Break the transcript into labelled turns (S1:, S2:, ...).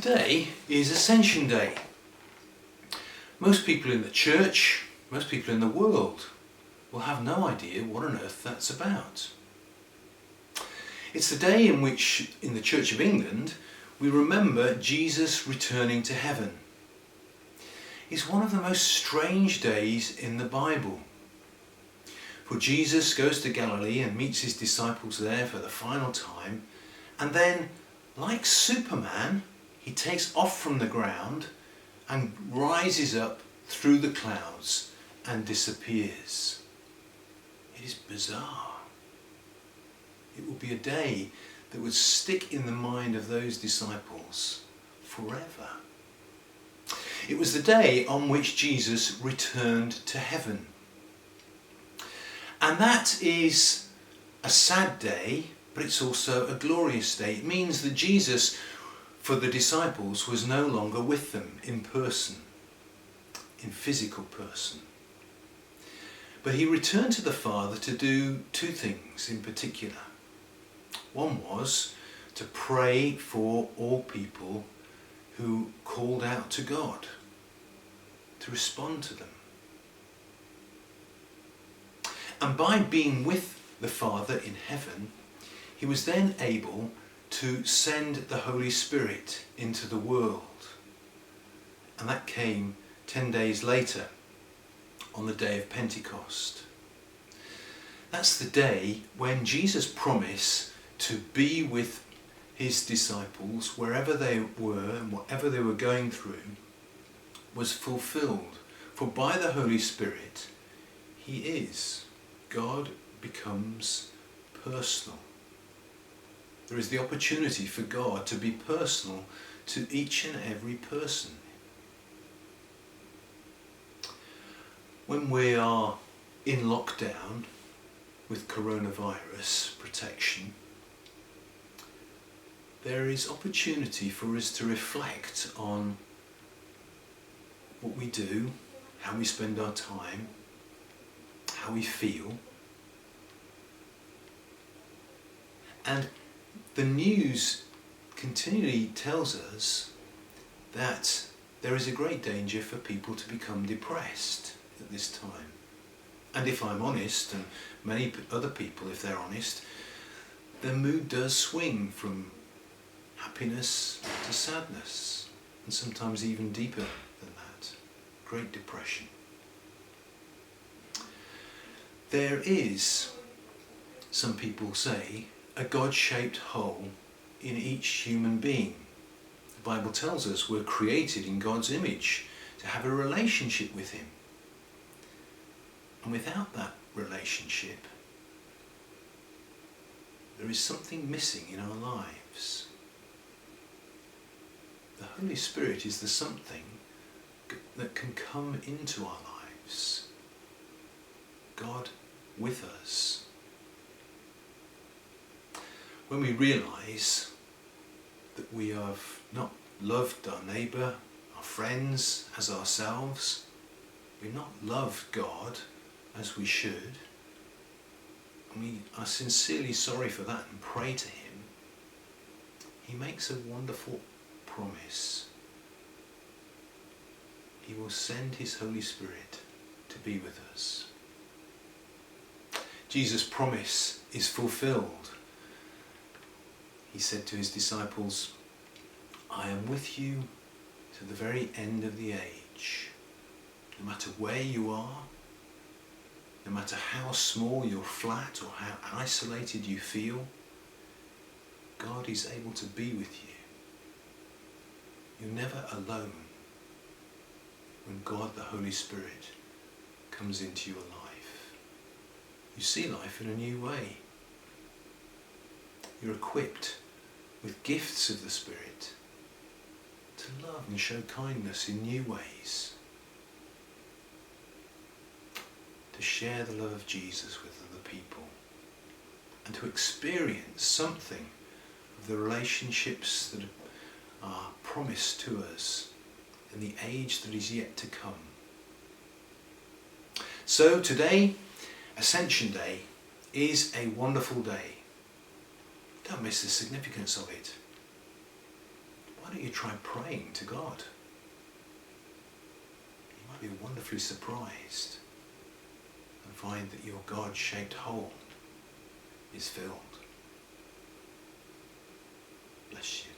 S1: Today is Ascension Day. Most people in the church, most people in the world will have no idea what on earth that's about. It's the day in which, in the Church of England, we remember Jesus returning to heaven. It's one of the most strange days in the Bible. For Jesus goes to Galilee and meets his disciples there for the final time, and then, like Superman, he takes off from the ground and rises up through the clouds and disappears. It is bizarre. It will be a day that would stick in the mind of those disciples forever. It was the day on which Jesus returned to heaven. And that is a sad day, but it's also a glorious day. It means that Jesus, for the disciples, was no longer with them in person, in physical person. But he returned to the Father to do two things in particular. One was to pray for all people who called out to God, to respond to them. And by being with the Father in heaven, he was then able to send the Holy Spirit into the world. And that came 10 days later, on the day of Pentecost. That's the day when Jesus promised to be with his disciples wherever they were and whatever they were going through was fulfilled. For by the Holy Spirit, he is. God becomes personal. There is the opportunity for God to be personal to each and every person. When we are in lockdown with coronavirus protection, there is opportunity for us to reflect on what we do, how we spend our time, how we feel. And the news continually tells us that there is a great danger for people to become depressed at this time. And if I'm honest, and many other people, if they're honest, their mood does swing from happiness to sadness, and sometimes even deeper than that, Great Depression. There is, some people say, a God-shaped hole in each human being. The Bible tells us we're created in God's image to have a relationship with him. And without that relationship, there is something missing in our lives. The Holy Spirit is the something that can come into our lives. God with us. When we realise that we have not loved our neighbour, our friends as ourselves, we've not loved God as we should, and we are sincerely sorry for that and pray to him, he makes a wonderful promise. He will send his Holy Spirit to be with us. Jesus' promise is fulfilled. He said to his disciples, I am with you to the very end of the age. No matter where you are, no matter how small your flat or how isolated you feel, God is able to be with you. You're never alone when God, the Holy Spirit, comes into your life. You see life in a new way. You're equipped with gifts of the Spirit to love and show kindness in new ways, to share the love of Jesus with other people, and to experience something of the relationships that are promised to us in the age that is yet to come. So today, Ascension Day, is a wonderful day. Don't miss the significance of it. why don't you try praying to God? You might be wonderfully surprised and find that your God-shaped hole is filled. Bless you.